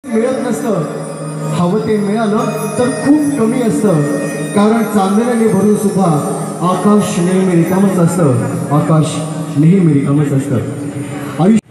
मिळत नसतं, हवं ते मिळालं तर खूप कमी असतं, कारण चांदण्याने भरून सुद्धा आकाश नेहमी रिकामच असतं, आकाश नेहमी रिकामच असतं। आयुष्य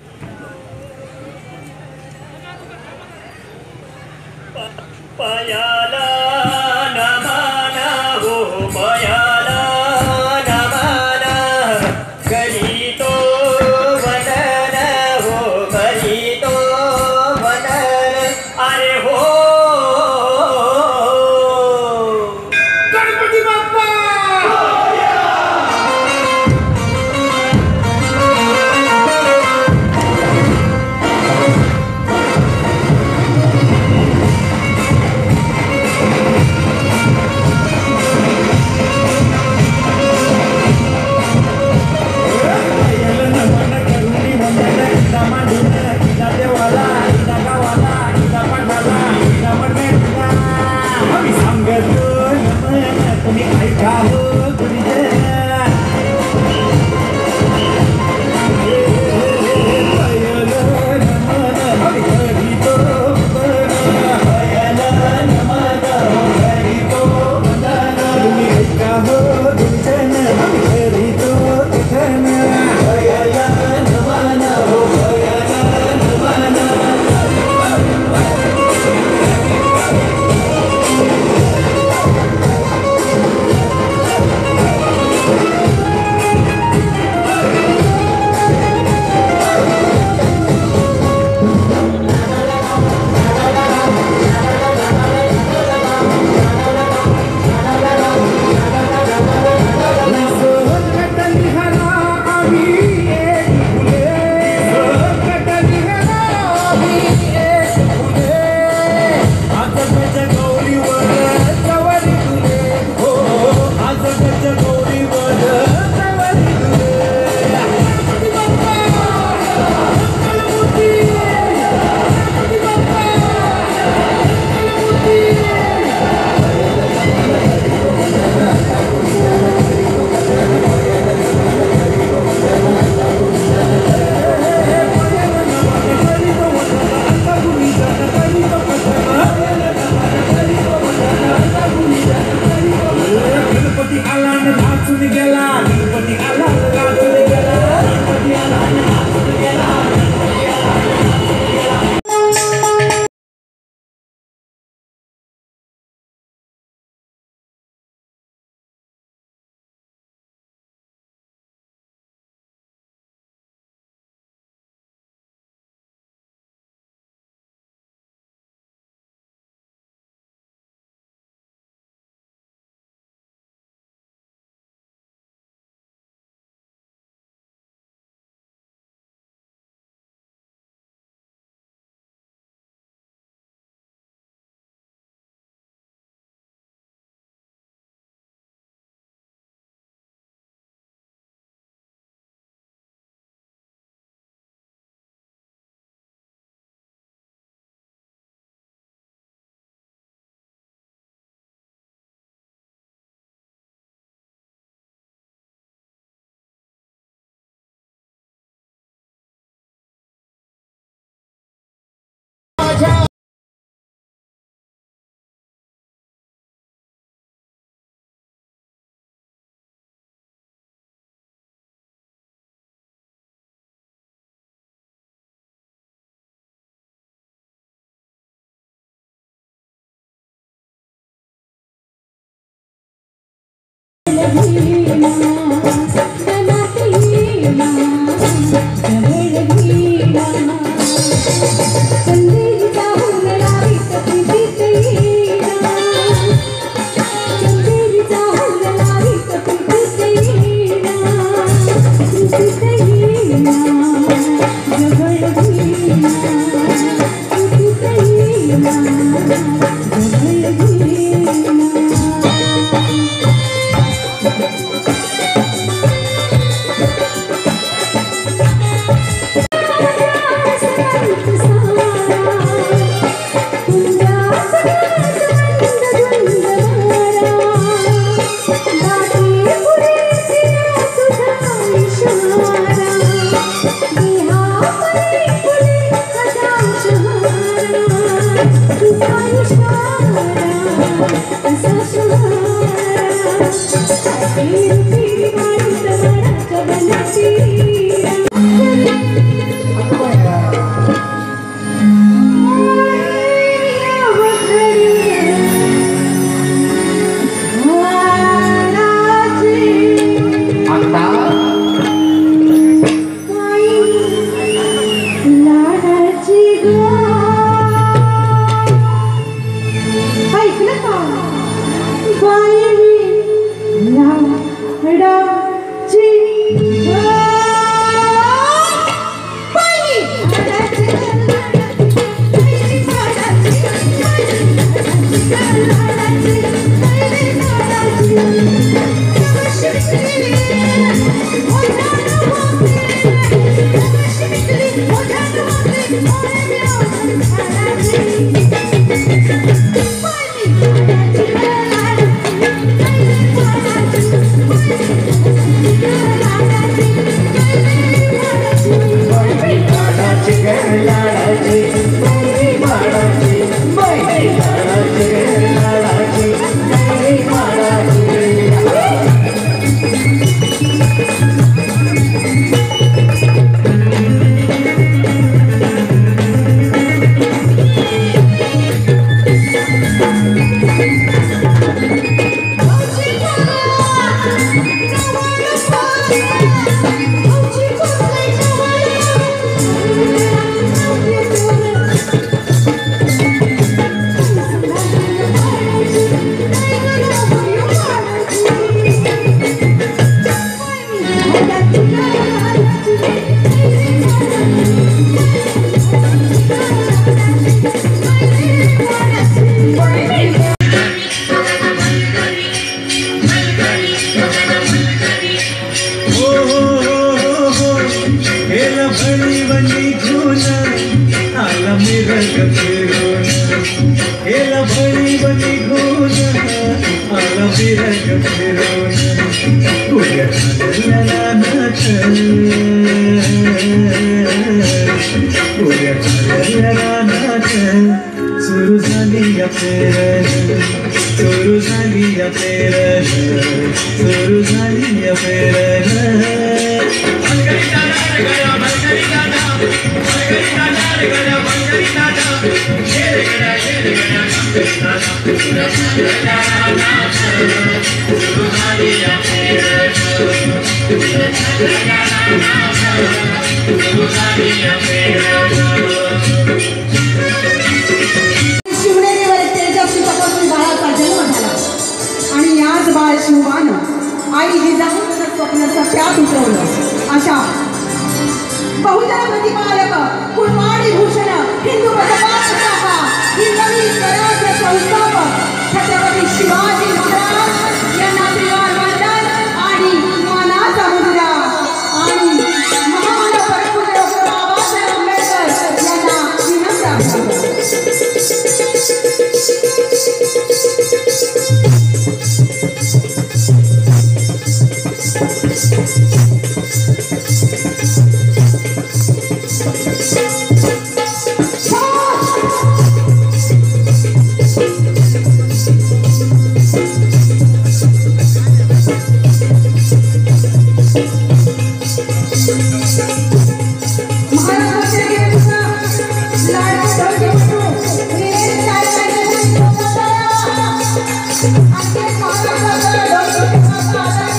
I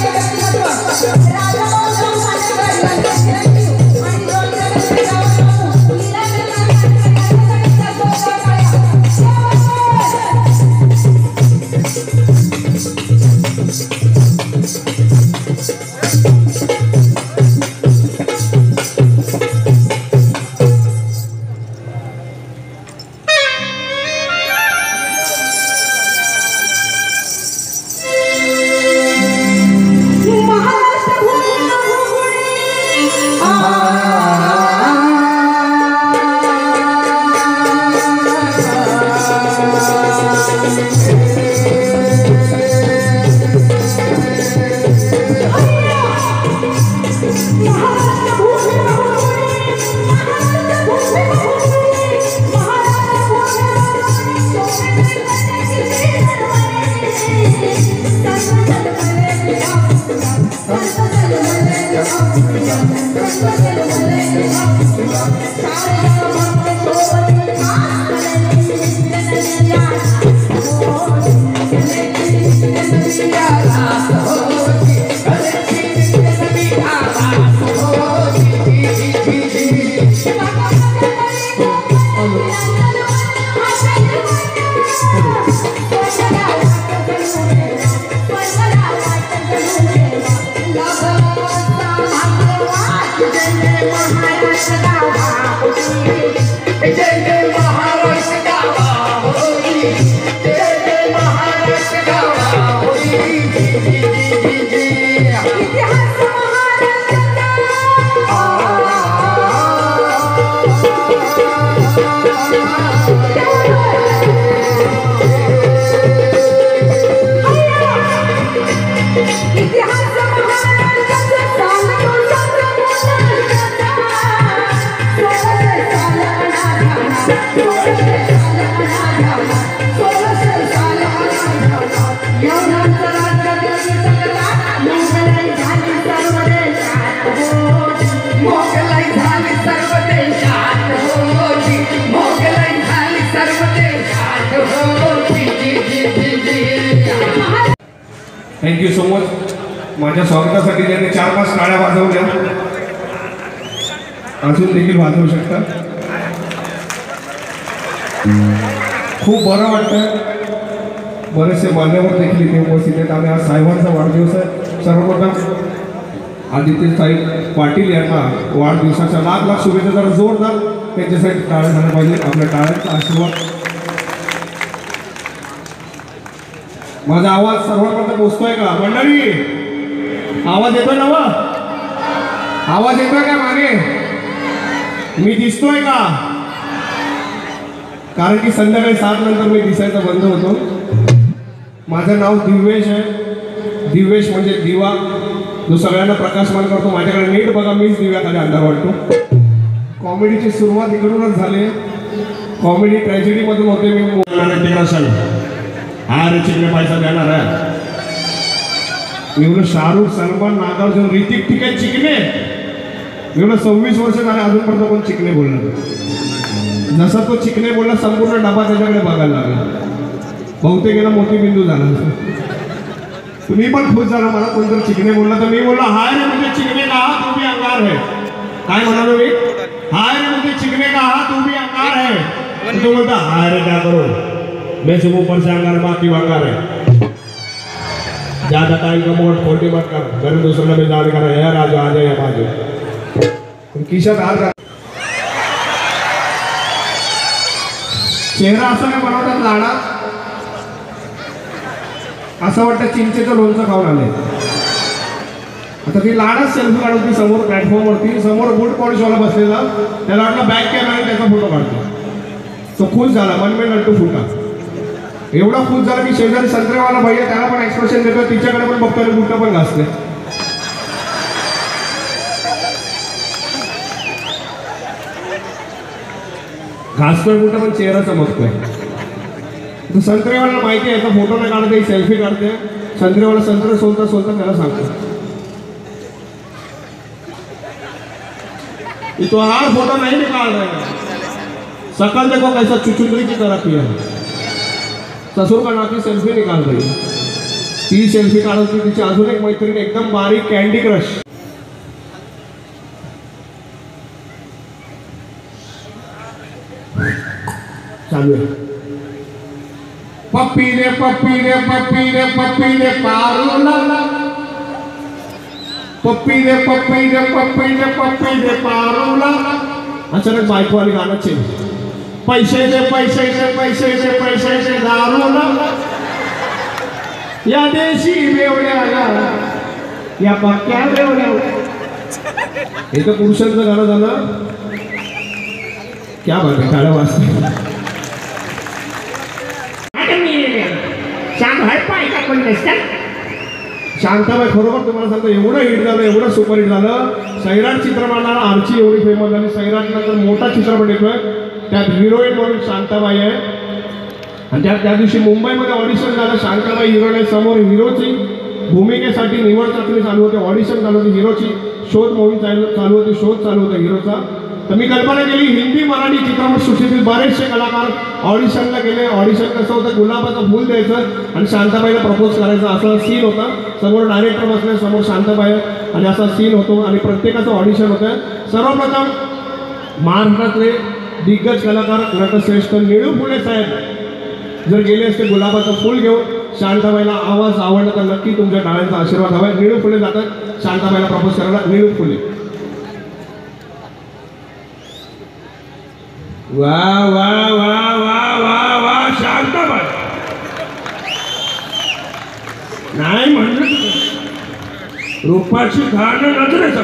थँक्यू सो मच. माझ्या स्वागतासाठी त्यांनी 4-5 टाळ्या वाजवल्या, अजून देखील वाजवू शकता. खूप बरं वाटतं. बरेचसे मान्यवर देखील इथे उपस्थित आहेत आणि आज साहेबांचा वाढदिवस आहे. सर्वप्रथम आदित्य साहेब पाटील यांना वाढदिवसाच्या लाख शुभेच्छा. जरा जोरदार त्यांच्यासाठी टाळ्या झाल्या पाहिजे. आपल्या टाळ्यांचा आशीर्वाद. माझा आवाज सर्वांपर्यंत पोहोचतोय का मंडळी? आवाज येतोय ना? आवाज येतोय का मागे? मी दिसतोय का? कारण की संध्याकाळी 7 नंतर मी दिसायचा बंद होतो. माझं नाव दिव्येश आहे. दिव्येश म्हणजे दिवा जो सगळ्यांना प्रकाशमान करतो. माझ्याकडे नीट बघा, मीच दिव्याखाली अंधार वाटतो. कॉमेडीची सुरुवात इकडूनच झाली. कॉमेडी ट्रॅजेडीमधून होते. मी अरे चिकने पैसा देणार आहे. मी बोललो शाहरुख, सलमान, नागार्जुन, ऋतिक ठीक आहे चिकने. मी बोललो 26 वर्ष झाले अजूनपर्यंत कोण चिकने बोलणार. जसा तो चिकने बोलला संपूर्ण डबा त्याच्याकडे बघायला लागला. बहुतेक गेला मोतीबिंदू झाला. तुम्ही पण खुश झाला मला कोणतरी चिकने बोलला तर मी बोललो हाय रे मुझे चिकने कहा तू भी अंगार है. काय म्हणालो मी? हाय रे मुझे चिकने कहा तू भी अंगार है. तो बोलता हाय रे क्या करो, मैं सिर्फ ऊपर से अंगार बाकी वंगार है. ज्यादा टाइम का मोट खोटी मत कर. घर दूसरे ने भी जान कर है राजू आ जाए बाजू किशात हार का चेहरा असं नाही बनवतात लाडा. असं वाटतं चिंचेचं लोणचं खाऊन आले. आता ती लाडाच सेल्फी काढून ती समोर प्लॅटफॉर्मवरती समोर बूट पॉलिशवाला बसलेला. त्याला वाटलं बॅक कॅमेरा त्याचा फोटो काढतो. तो खुश झाला. मनमे लड्डू फुटा. एवढा खुश झाला की शेजारी संत्रेवाला भैया त्याला पण एक्सप्रेशन देतो. तिच्याकडे पण बघतो आणि बुट पण घासते. घासतोय बुट पण चेहरा चमकतोय. तो संत्रेवाला माहिती आहे. तो फोटो नाही काढते, सेल्फी काढते. संत्रेवाला संत्रे सोलता सोलता त्याला सांगतो तो हार फोटो नहीं निकाल रहे. सकल देखो कैसा चुचुंदरी की तरह किया. ससुर का नाती सेल्फी निकाल रही. ती सेल्फी काढत होती. तिची अजून एक मैत्रीण एकदम बारीक कॅन्डी क्रश. चालू आहे. पप्पी रे पप्पी रे पप्पी रे पप्पी रे पारोला. पप्पी रे पप्पी रे पप्पी रे पप्पी रे पारोला. अचानक बायको वाली गाणं चेंज. पैसे दे पैसे दे पैसे दे पैसे दे दारूला. या देशी बेवड्या या पक्क्या बेवड्या. हे तर पुरुषांचं गाणं झालं. क्या बात आहे. काळ्या वाजते. शांताबाई खरोखर तुम्हाला सांगतो एवढं हिट झालं, एवढं सुपर हिट झालं. सैराट चित्रपटाला आरची एवढी फेमस झाली. सैराट नंतर मोठा चित्रपट येतोय. त्यात हिरोईन म्हणून शांताबाई आहे. आणि त्या दिवशी मुंबईमध्ये ऑडिशन झालं. शांताबाई हिरोईन समोर हिरोची भूमिकेसाठी निवड चाचणी चालू होते, ऑडिशन चालू होती, हिरोची शोध मोहीम चालू होती, शोध चालू होता हिरोचा. तर मी कल्पना केली हिंदी मराठी चित्रपट सृष्टीतील बरेचसे कलाकार ऑडिशनला गेले. ऑडिशन कसं होतं, गुलाबाचं फूल द्यायचं आणि शांताबाईला प्रपोज करायचं असा सीन होता. समोर डायरेक्टर बसले, समोर शांताबाई आणि असा सीन होतो आणि प्रत्येकाचं ऑडिशन होतं. सर्वप्रथम महाराष्ट्रातले दिग्गज कलाकार नटश्रेष्ठ निळू फुले साहेब जर गेले असते गुलाबाचं फूल घेऊन, शांताबाईला आवाज आवडला तर नक्की तुमच्या टाळ्यांचा आशीर्वाद हवा. निळू फुले जातात शांताबाईला प्रपोज करायला. निळू फुले. वा वा वा वा वा वा शांताबाई नाही म्हणलं रूपाची घाण नजरेचा,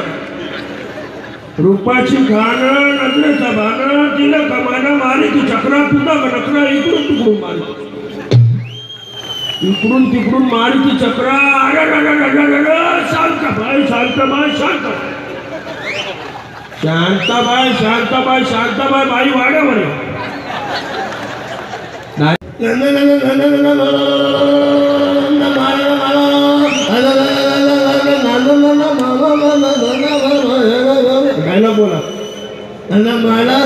रूपाची घाण नजरेचा बाण, तिला कमाना मारी ती चक्रा, तुझा नकरा इकडून तिकडून मारी, इकडून तिकडून मारी ती चक्रा. शांताबाई शांताबाई शांताबाई शांताबाई शांताबाई शांताबाई बाई वाड्यावर डायलॉग बोला. मला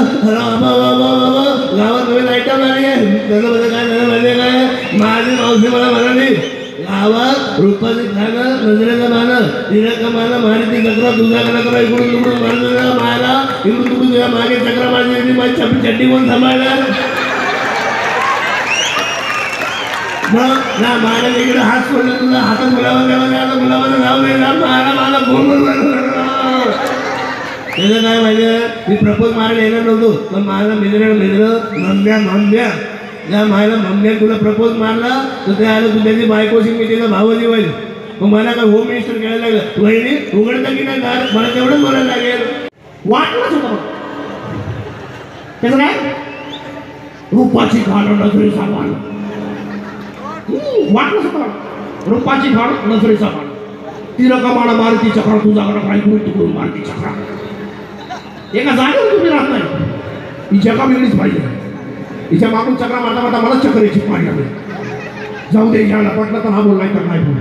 गावात नवीन आयटम आली आहे. त्याच्यामध्ये काय झालं म्हणजे काय, माझी मावशी मला म्हणाली गावात रूपाची खाणं नजरेचं मानं, तिला कमाला मारी चक्रा, तुझा करा इकडून तिकडून मारलेला मायला, इकडून तिकडून तुझ्या मागे चक्रा माझी, माझी चड्डी कोण सांभाळणार. मग ना मायला इकडे हात सोडला, तुला हातात गुलाबाला गुलाबाला नाव नाही मायला मला बोल. त्याचं काय माहिती, मी प्रपोज मारायला येणार नव्हतो, पण मला मित्र मम्म्या त्या मायला मम्म्या तुला प्रपोज मारला तर ते आलं, तू त्याची बायकोशी मी तिला भावजी व्हायला. मग मला काय होम मिनिस्टर घ्यायला लागलं, वहिनी उघडतं की नाही दार, मला तेवढंच बोलायला लागेल. वाटलंच होतं त्याचं काय, रूपाची घाण नजरेचा बाण. वाटलंच होतं रूपाची घाण नजरेचा बाण, तिला कमाना मारती चक्रा, तुझा कडा इकडून तिकडून मारती चक्रा. एका जागेवर तुम्ही राहत नाही, ही जगा वेगळीच पाहिजे. हिच्या मागून चक्रा मारता मारता मला चक्र याची पाहिजे लागली. जाऊ दे, घ्यायला पटलं तर हा बोल, नाही तर नाही बोल.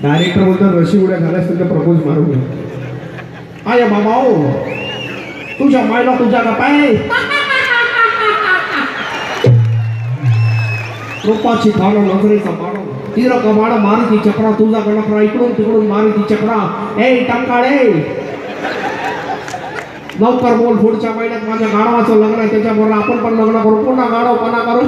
डायरेक्टर बोलतात रशी उड्या झाल्या असतील तर प्रपोज मारू घ्या. आय बाबा तुझ्या मायला तुझ्या का पाय, रूपाची घाण नजरेचा बाण, तिला कमाडा मारुती चक्रा, तुझा गणकरा इकडून तिकडून मारुती चक्रा. ए टंकाळे लवकर बोल, पुढच्या महिन्यात माझ्या गाढवाचं लग्न आहे, त्याच्याबरोबर आपण पण लग्न करू, पुन्हा गाढवपणा करू.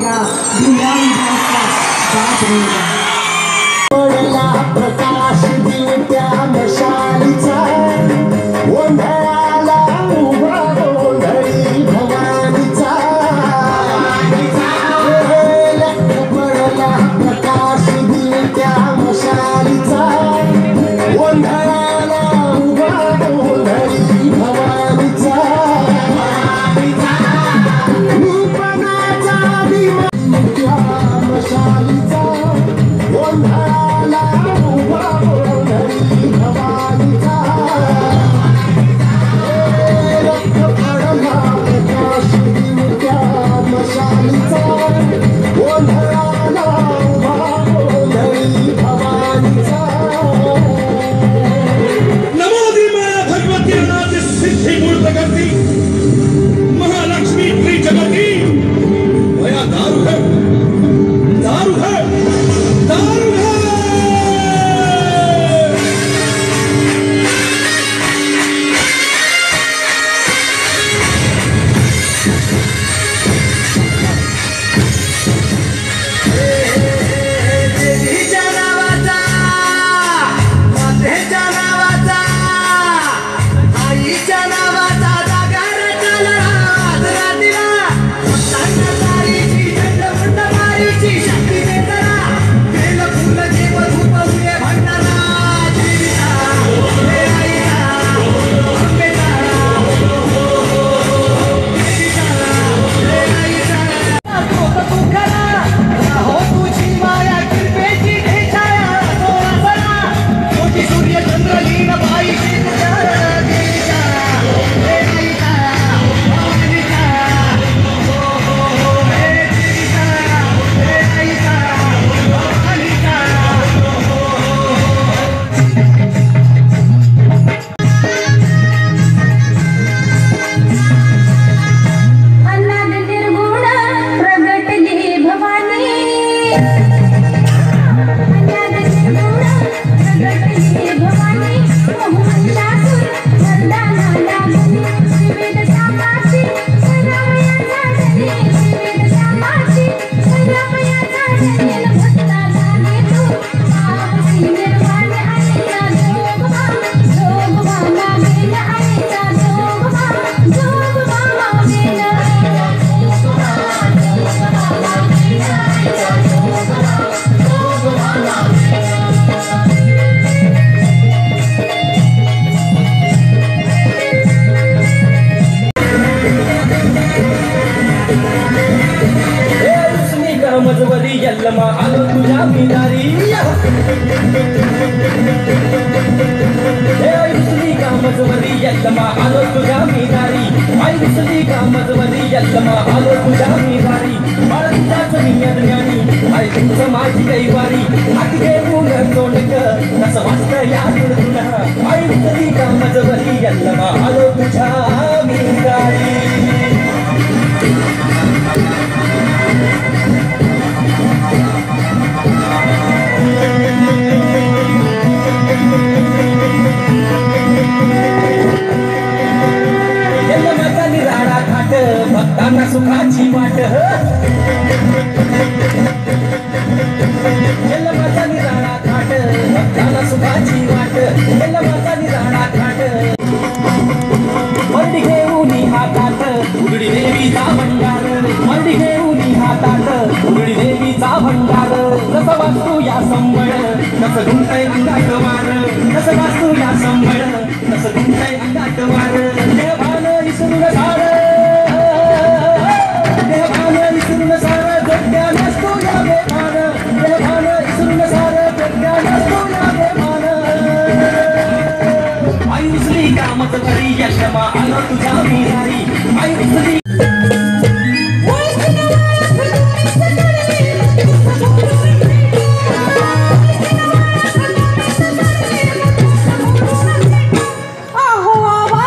रहेगा दिया उजासला जात रहेगा पडला प्रकाश दिवट्या मशालीचा ओंढळाला उभा ओंढळी भवानीचा पडला प्रकाश दिवट्या मशालीचा ओंढळाला उभा ओंढळी भवानीचा रूपनाचा दिवट्या मशालीचा ओंढळाला उभा ओंढळी भवानीचा रक्त पडला प्रकाश दिवट्या मशालीचा ओंढळाला उभा ओंढळी भवानीचा नमो माया भगवती अनादि सिद्धि मूर्त करती महालक्ष्मी त्रिजगती भया दारू है दारू है दारू है देवीच्या नावाचा मातेच्या नावाचा आईच्या नावाचा जागर चालला रात्रीला तारीची चंद्रमुंड मारीची शक्ती देताना बेल फुल जीव धूप उये भंडारा देवीचा हे आईचा अंबेचा देवीचा हे आईचा तू खरा हो तुझी माया कृपेची छाया सोळा मोठी सूर्य चंद्र लीन बाई देवीचा हे आईचा भवानीचा हे देवीचा हे आईचा भवानीचा अनाद निर्गुण प्रगटली भवानी अनाद निर्गुण प्रगटली भवानी मोहमंडासूर वरदाना लागली विविध कामाची सर्वमयाचा धनी विविध कामाची सर्वमयाचा धनी भक्ता झाली तू आपसी निर्वाण आईचा जोगवा मागेल आईचा जोगवा मागेल मजवरी यल्लमा आलो तुझ्या मिनारी रुसली का मजवरी यल्लमा आलो तुझ्या मिनारी आई रुसली का मजवरी यल्लमा आलो तुझ्या मिनारी बाळाचाच नियत ज्ञानी आई तुमचं माझी कैवारी हात घेऊन तोंडक कसं वाचतं या तुला आई रुसली का मजवरी यल्लमा आलो तुझ्या मिनारी यल्लमाचा निराळा घाट भक्तांना सुखाची वाट यल्लमाचा निराळा घाट भक्तांना सुखाची वाट यल्लमाचा निराळा घाट मर्डी घेऊन हातात उघडी देवीचा भंडार मर्डी घेऊन हातात उघडी देवीचा भंडार कसं वाचतो या संबळ कसं गुंतय अंगात वार कसं वाचतो या संबळ कसं गुंतय अंगात वार देवान विसरून सार देवान विसरून सार जोड्या नसतो या बेमान देवान विसरून सार जोड्या नसतो या बेमान आई रुसली कामत करी यशमा आलो तुझ्या मिनारी आई रुसली Oh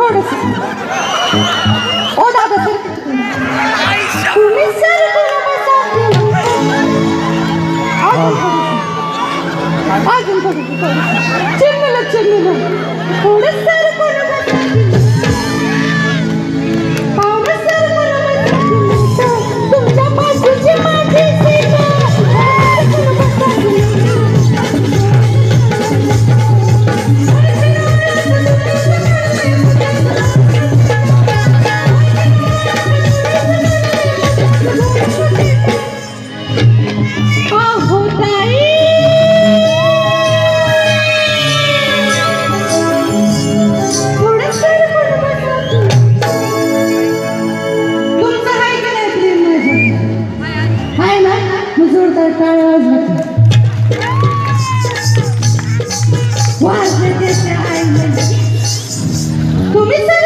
थोडस ओ दादा सर तुम्ही सर अजून थोडं चिमलं थोडं सर पावलं सर तुमच्या बाजूची माझी सीमा तुम्ही सर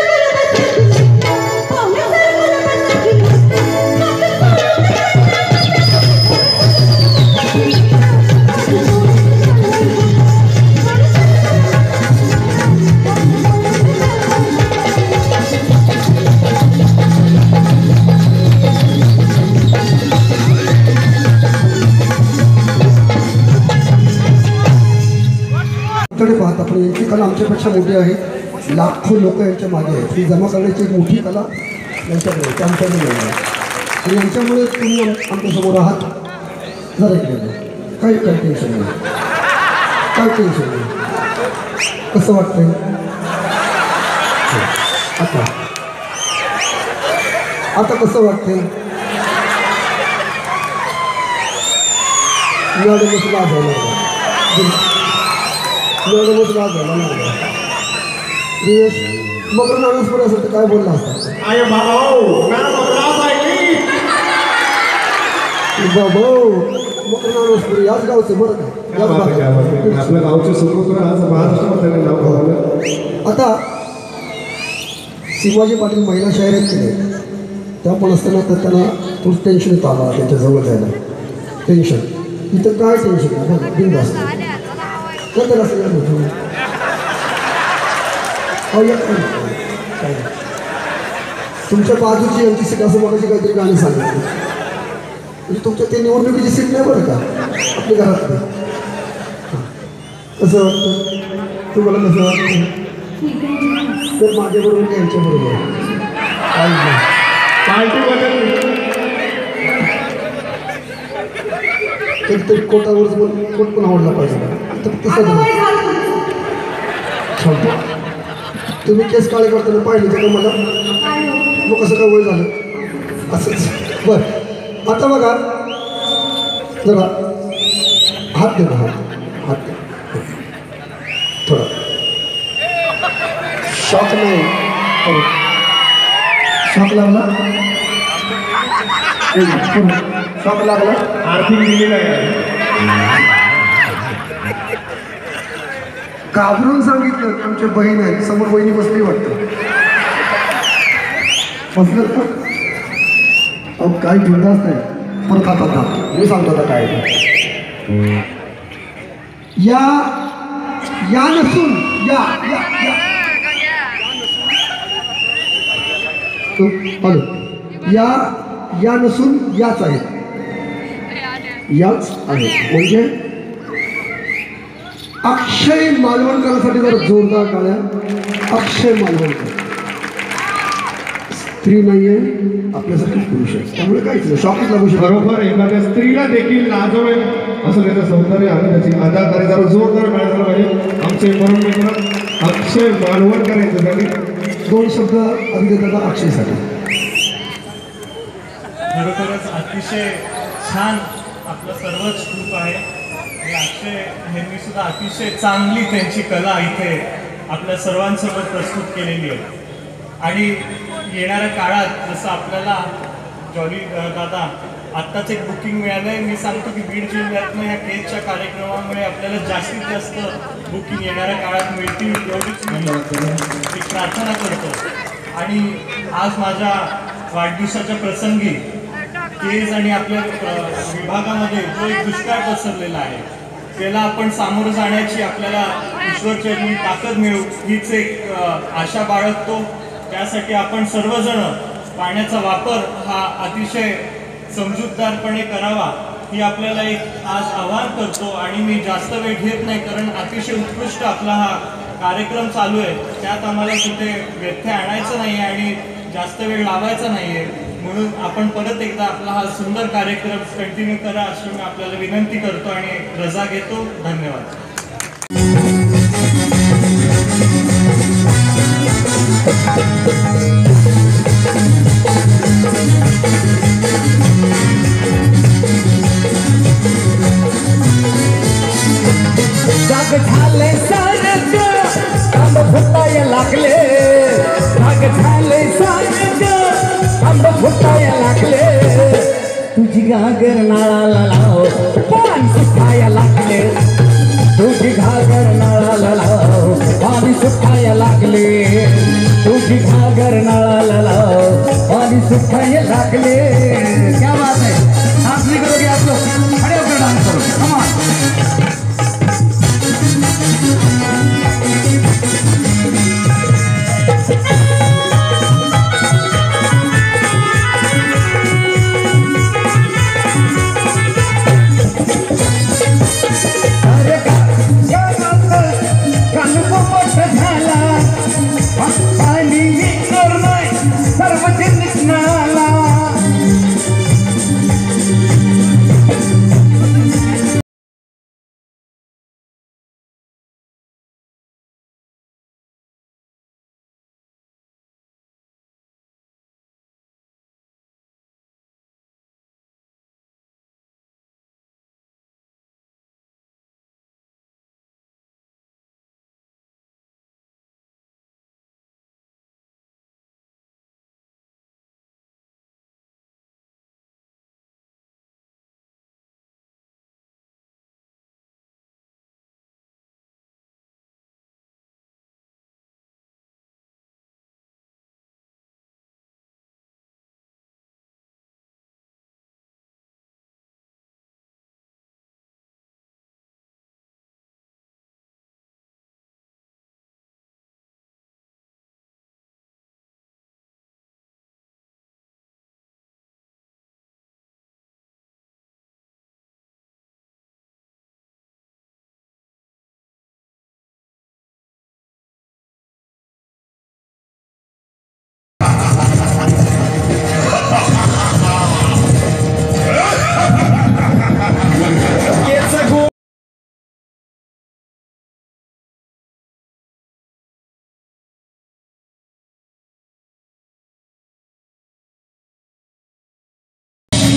कडे पाहता पण यांची कला आमच्यापेक्षा मोठी आहे. लाखो लोक यांच्या मागे आहेत. ही जमा करण्याची एक मोठी कला यांच्याकडे आहे, आमच्याकडे नाही आहे. आणि यांच्यामुळे तुम्ही आमच्यासमोर आहात. जरा इकडे काही टेन्शन नाही, काय टेन्शन नाही. कसं वाटतंय आता आता कसं वाटतंय? मॅडम सुद्धा झालं मकर नानसपुरी असेल तर काय बोलला असता? बाबा मकर नानसपुरी याच गावचे बरं का, आपल्या गावचे स्वतंत्र आज महाराष्ट्रामध्ये नाव ठेवलं. आता शिवाजी पाटील महिला शायरात केले त्या पण असताना तर त्यांना थोडं टेन्शन येतं आला त्यांच्या जवळ जायला. टेन्शन इथं काय टेन्शन नाही, बिनधास्त नंतर असं तुमच्या बाजूची यांची सीट असं बघायची काहीतरी गाणी सांगितली म्हणजे तुमच्या ते निवडणुकीची सीट नाही बरं का आपल्या घरातली. कसं वाटतं तुम्हाला? कसं वाटतं? तर माझ्याबरोबर यांच्याबरोबर कधीतरी कोटावर कोट पण आवडला पाहिजे तर तसं छान. तुम्ही केस काळे करताना पाहिले ते का मला? मग कसं काय वय झालं असंच. बरं आता बघा जरा हात दे ना, हात दे थोडा. शॉक नाही, शॉक लागला, शॉक लागला. आर्थिक दिलेला आहे. घाबरून सांगितलं. आमच्या बहीण आहे समोर, बहिणी बसली वाटतं. बसलं का? अहो काही बिंदास नाही, पण खाता मी सांगतो आता काय या नसून या या नसून याच आहेत, याच आहेत. म्हणजे अक्षय मालवणकरांसाठी जरा जोरदार टाळ्या. अक्षय मालवणकर स्त्री नाहीये, आपल्यासाठी पुरुष आहे, त्यामुळे काहीच नाही शॉकीत लागू शकतो. बरोबर, एखाद्या स्त्रीला देखील लाजवेल असं त्याचं सौंदर्य आणि त्याची अदाकारी जरा जोरदार टाळ्या झाला पाहिजे. आमचे परम मित्र अक्षय मालवणकर यांच्यासाठी दोन शब्द आधी देतात अक्षयसाठी. खरोखरच अतिशय छान आपलं सर्वच ग्रुप आहे आणि अक्षय यांनी सुद्धा अतिशय चांगली त्यांची कला इथे आपल्या सर्वांसमोर प्रस्तुत केलेली आहे. आणि येणाऱ्या काळात जसं आपल्याला जॉली दादा आत्ताच एक बुकिंग मिळालं आहे, मी सांगतो की बीड जिल्ह्यातनं या केजच्या कार्यक्रमामुळे आपल्याला जास्तीत जास्त बुकिंग येणाऱ्या काळात मिळतील एवढीच मी एक प्रार्थना करतो. आणि आज माझ्या वाढदिवसाच्या प्रसंगी केज आणि आपल्या विभागामध्ये जो एक दुष्काळ पसरलेला आहे त्याला आपण सामोरं जाण्याची आपल्याला ईश्वरचरणी ताकद मिळू हीच एक आशा बाळगतो. त्यासाठी आपण सर्वजण पाण्याचा वापर हा अतिशय समजूतदारपणे करावा ही आपल्याला एक आज आवाहन करतो. आणि मी जास्त वेळ घेत नाही, कारण अतिशय उत्कृष्ट आपला हा कार्यक्रम चालू आहे. त्यात आम्हाला कुठे व्यत्यय आणायचं नाही आहे आणि जास्त वेळ लावायचा नाही आहे. म्हणून आपण परत एकदा आपला हा सुंदर कार्यक्रम कंटिन्यू करा अशी मी आपल्याला विनंती करतो आणि रजा घेतो. धन्यवाद. जाग झाले सारंग आंब फुटाय लागले, जाग झाले सारंग आंब फुटाय लागले, तुझी घागर नाळाला लाव पान सुटाय लागले, तुझी घागर नाळाला लाव पाणी सुटाय लागले, तुझी घागर नाळाला लाव पाणी सुटाय लागले. क्या बात है, डांस नहीं करोगे आप लोग? खड़े होकर डांस करो, कम ऑन.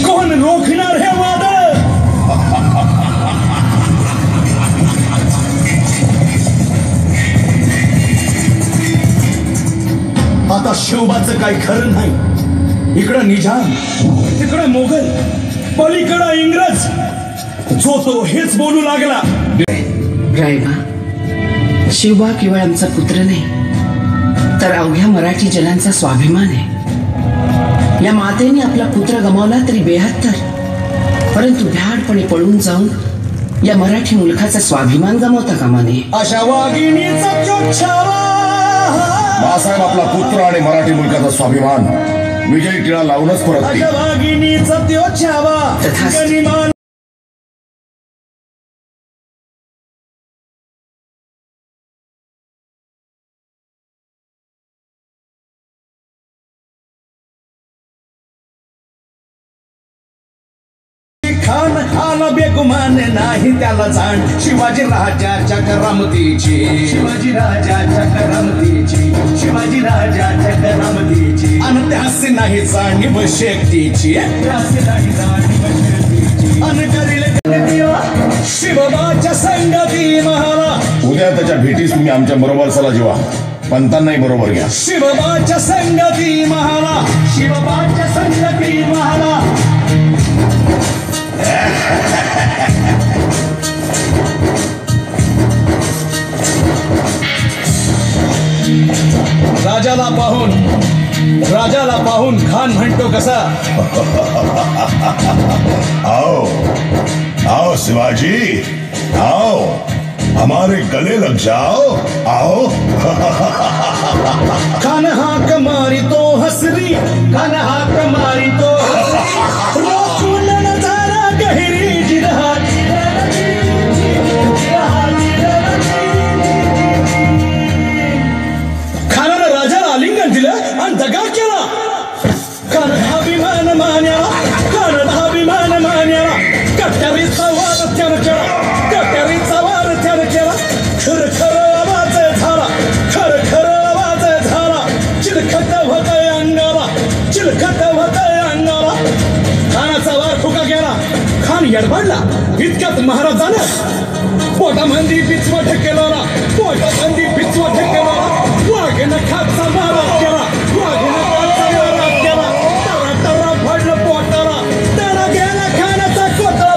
कोण रोखणार हे वादळ? आता शिवबाचं काही खरं नाही. इकडं निजाम, तिकडं मोगल, पलीकडं इंग्रज, जो तो हेच बोलू लागला. रायबा, शिवबा केवळ आमचा पुत्र नाही तर अवघ्या मराठी जनांचा स्वाभिमान आहे. या मातेने आपला पुत्र गमावला तरी 72, परंतु भ्याडपणे पळून जाऊन या मराठी मुलखाचा स्वाभिमान गमावता कामा नये. अशा वाघिणीचा चोच्छावा. बाळासाहेब आपला पुत्र आणि मराठी मुलकाचा स्वाभिमान विजयी टिळा लावूनच परत. अशा वाघिणीचा चोच्छावा. तथास्तु. खान आला बेगुमान नाही त्याला जाण. शिवाजी राजाच्या करामतीची, शिवाजी राजाच्या करामतीची, शिवाजी राजाच्या करामतीची. आणि त्यास नाही जाणीव शक्तीची, त्यास नाही जाणीव शक्तीची. आणि करील शिवबाच्या संगती महाला. उद्या त्याच्या भेटीस तुम्ही आमच्या बरोबर चला जीवा, पंतांनाही बरोबर घ्या. शिवबाच्या संगती महाला, शिवबाच्या संगती महाला. राजाला पाहून खान म्हणतो कसा. आओ आओ शिवाजी, आओ, हमारे गले लग जाओ, आओ। कान्हा कमारी तो हसरी, कान्हा कमारी तो हसरी, रोकून नजारा गहिरी जिरहा खानानं राजाला आलिंगन दिलं आणि दगा केला. कान्हाभिमान मान्याला, कान्हाभिमान मान्याला, कट्यारीचा वार त्यानं केला, कट्यारीचा वार त्यानं केला. खर खर आवाज झाला, खर खर आवाज झाला, चिलखत होतय अंगाला, चिलखत होतय अंगाला. खानाचा वार फुका गेला, खान यडबडला. इतक्यात महाराजानं पोटामंदी पिचवट केला, पोटामंदी पिचवट केला. वाघेनं खाचा मारा केला, वाघेनं खाचा मारा केला. तरा तरा पडलं पोटाला, त्याला गेला खानाचा कोटा.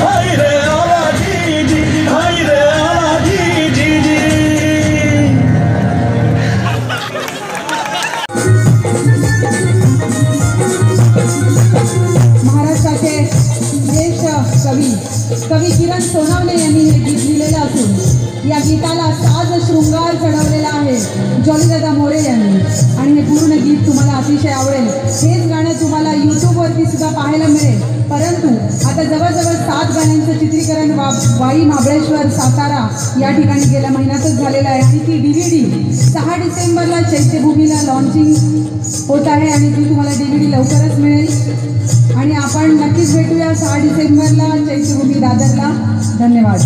भाई रे आला जी जी, भाई रे आला जी जी जी. महाराष्ट्राचे ज्येष्ठ कवी किरण सोनवणे यांनी हे गीत लिहिलेलं असून या गीताला साज शृंगार चढवलेला आहे जॉलीदादा मोरे यांनी. आणि हे पूर्ण गीत तुम्हाला अतिशय आवडेल. हेच गाणं तुम्हाला यूट्यूबवरती सुद्धा पाहायला मिळेल. परंतु आता जवळजवळ 7 गाण्यांचं चित्रीकरण वाई महाबळेश्वर सातारा या ठिकाणी गेल्या महिन्यातच झालेलं आहे. आणि ती DVD 6 डिसेंबरला चैत्यभूमीला लॉन्चिंग होत आहे आणि ती तुम्हाला DVD लवकरच मिळेल. आणि आपण नक्कीच भेटूया 6 डिसेंबरला चैत्यभूमी दादरला. धन्यवाद.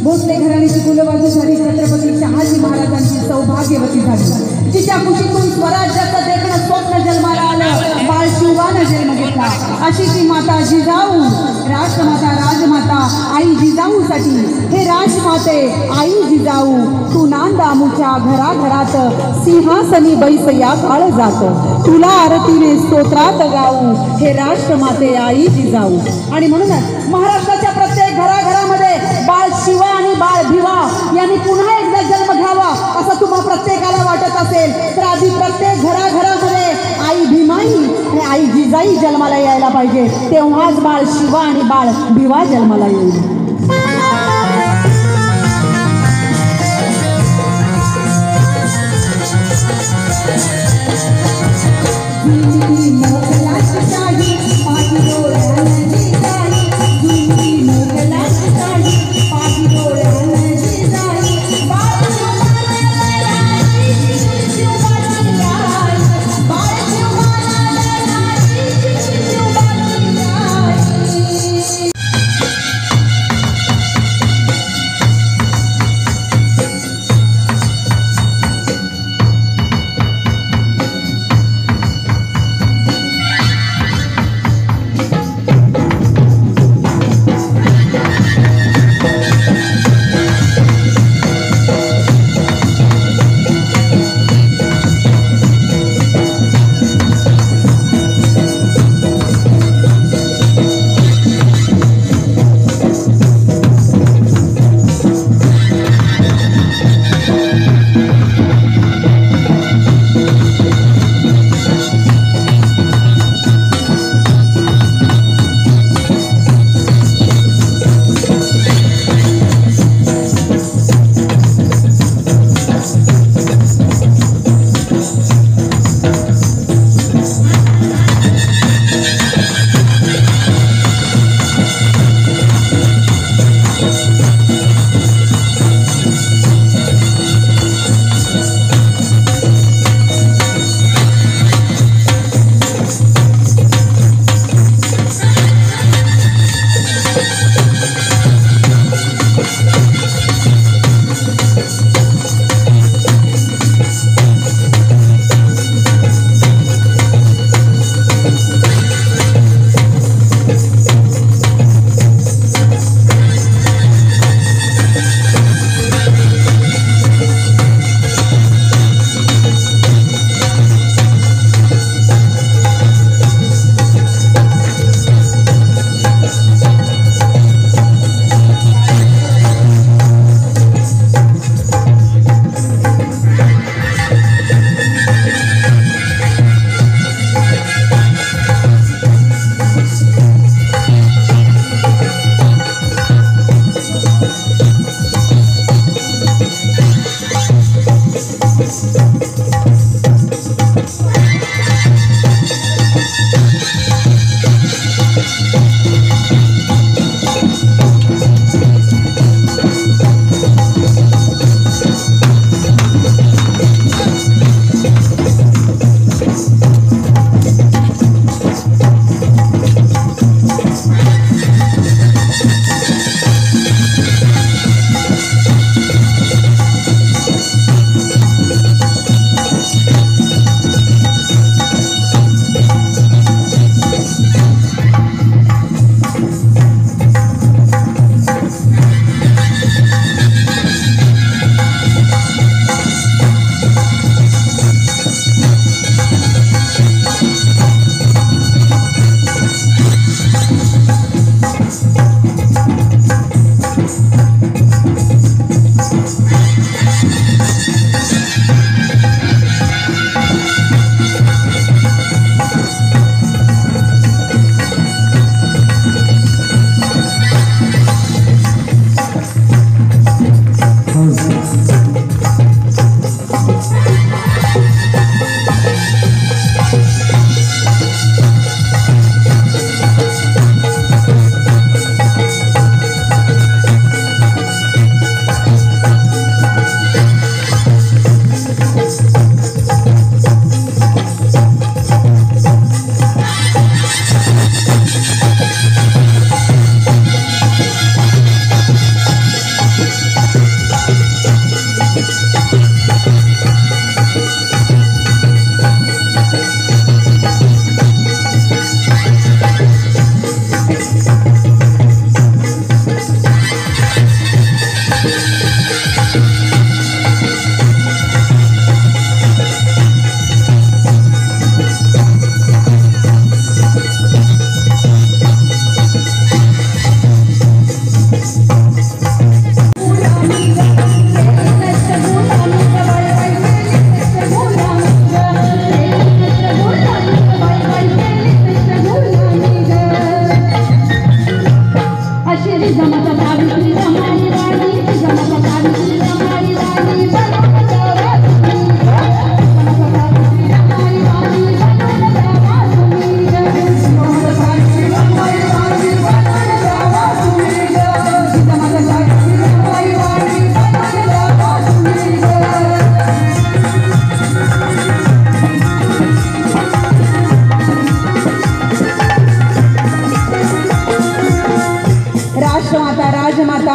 भोसले घराण्याची कुलवाधीशाली छत्रपती शहाजी महाराजांची सौभाग्यवती झाली. तिच्या कुशीतून स्वराज्याचं देखणं स्वप्न जन्माला आलं. बाळ शिवानं जन्म घेतला. अशी ती माता जिजाऊ, राष्ट्रमाता, राजमाता, आई जिजाऊसाठी. हे राजमाते आई जिजाऊ, तू नांद आमुच्या घराघरात, सिंहासनी बैस या काळ जात. तुला आरतीने स्तोत्रात गाऊ, हे राष्ट्रमाते आई जिजाऊ. आणि म्हणूनच महाराष्ट्राच्या प्रत्येक घराघरामध्ये बाळ शिवा आणि बाळ भिवा यांनी पुन्हा एकदा जन्म घ्यावा असं तुम्हा प्रत्येकाला वाटत असेल तर आधी प्रत्येक घराघरामध्ये आई भीमाई आणि आई जिजाई जन्माला यायला पाहिजे. तेव्हाच बाळ शिवा आणि बाळ भिवा जन्माला येईल.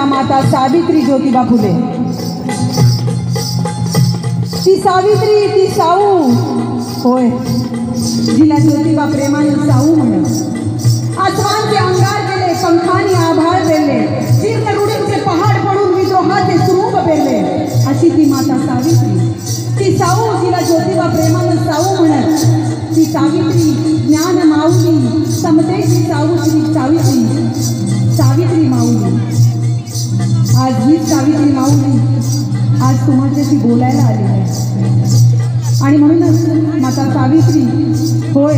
माता सावित्री ज्योतिबा फुले। ती सावित्री ती साऊ होय, जिला ज्योतिबा प्रेमाने साऊ म्हणे। आसमानचे अंगार गेले, पंखानी आभाळ पेरले, जीर्ण रुढींचे पहाड पडून विद्रोहाचे स्वरूप पेरले, अशी ती माता सावित्री। ती साऊ जिला ज्योतिबा प्रेमाने साऊ म्हणत। ती सावित्री ज्ञान माऊली, समतेची साऊ श्री सावित्री, सावित्री माऊली। आज ही सावित्री माऊली आज तुम्हाच्याशी बोलायला आली आहे आणि म्हणूनच माता सावित्री होय,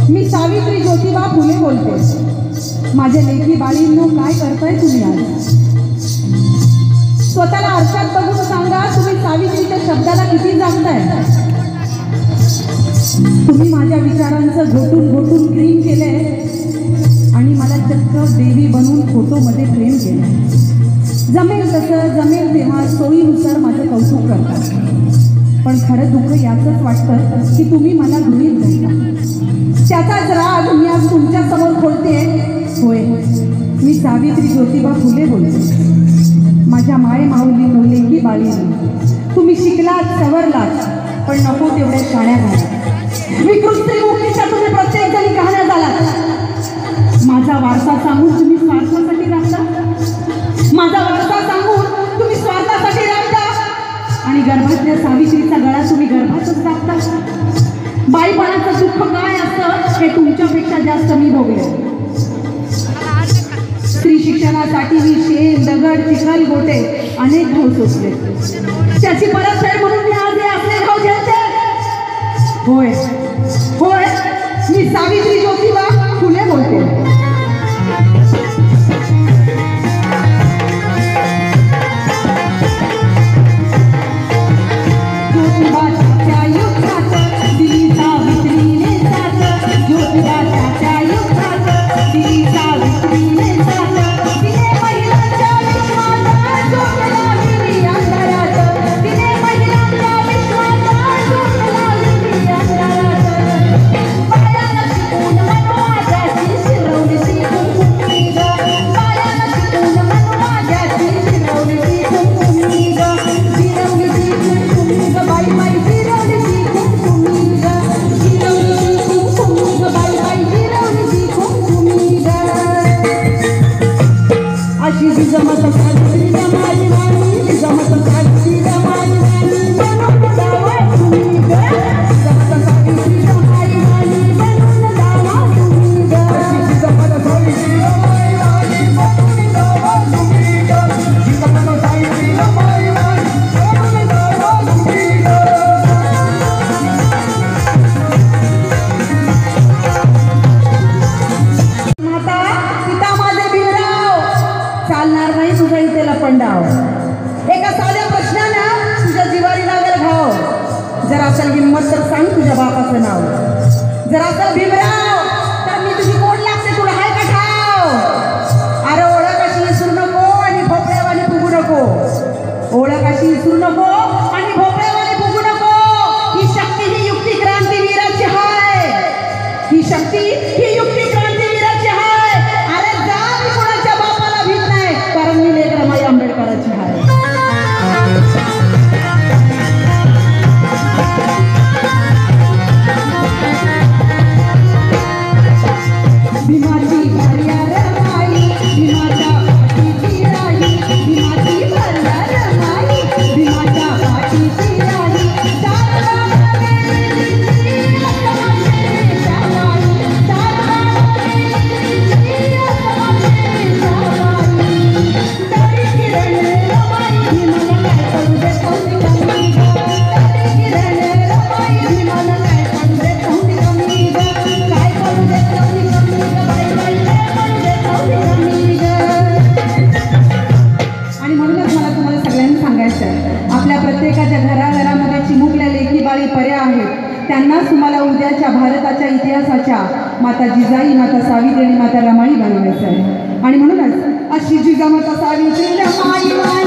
मी सावित्री ज्योतिबा फुले बोलते। माझ्या लेखी बाळींनो, काय करताय तुम्ही आज? स्वतःला आरशात बघून सांगा, तुम्ही सावित्रीच्या शब्दाला किती जाणताय? तुम्ही माझ्या विचारांचं घोटून घोटून प्रेम केलंय आणि मला चक्क देवी बनवून फोटोमध्ये प्रेम केलं। जमेल तसं जमेल तेव्हा सोयीनुसार माझं कौतुक करतात, पण खरं दुःख याचंच वाटतं की तुम्ही मला गृहीत धरता। त्याचाच राग मी आज तुमच्या समोर खोलते। होय, मी सावित्री ज्योतिबा फुले बोलते। माझ्या माय माऊली नवलेकी बाळी तुम्ही शिकलात सवरलात पण नको तेवढ्या शाण्या झाल्या विकृत मुक्तीच्या तुम्ही प्रत्येक जणी कहाण्या झालात माझा वारसा सांगून तुम्ही स्वार्थासाठी राहता माझा वारसा सांगून तुम्ही स्वार्थासाठी राहता आणि गर्भातल्या सावित्रीचा गळा तुम्ही गर्भातच टाकता बाईपणाचं दुःख काय असतं हे तुमच्यापेक्षा जास्त मी भोगले स्त्री शिक्षणासाठी मी शेण दगड चिखल गोटे अनेक भाव सोसले त्याची परतफेड म्हणून मी आज हे असले भाव झेलते होय होय मी सावित्री ज्योतिबा फुले बोलते एका साध्या प्रश्नानं तुझ्या जिवारी लागेल भाव जर असेल हिंमत तर सांग तुझ्या बापाचं नाव जर असेल भीमराव तर मी तुझी कोण लागते तुला हाय का ठाव अरे ओळख अशी विसरू नको आणि भोपळ्यावानी फुगू नको ओळख अशी विसरू नको आणि भोपळ्यावानी फुगू नको ही शक्ती ही युक्ती क्रांतीवीराची हाय ही शक्ती ही युक्ती क्रांतीवीराची हाय अरे जा मी कोणाच्या बापाला भीत नाही कारण मी लेक रमाई आंबेडकराची हाय भीमाची भार्या रमाई भीमाच्या पाठीची राही भीमाची भार्या रमाई भीमाच्या पाठीची राही प्रत्येकाच्या घराघरामध्ये चिमुकल्या लेखी बाळी पर्या आहेत त्यांनाच तुम्हाला उद्याच्या भारताच्या इतिहासाच्या माता जिजाई माता सावित्री आणि माता रमाई बनवायचं आहे आणि म्हणूनच अशी जिजामाता सावित्री रमाई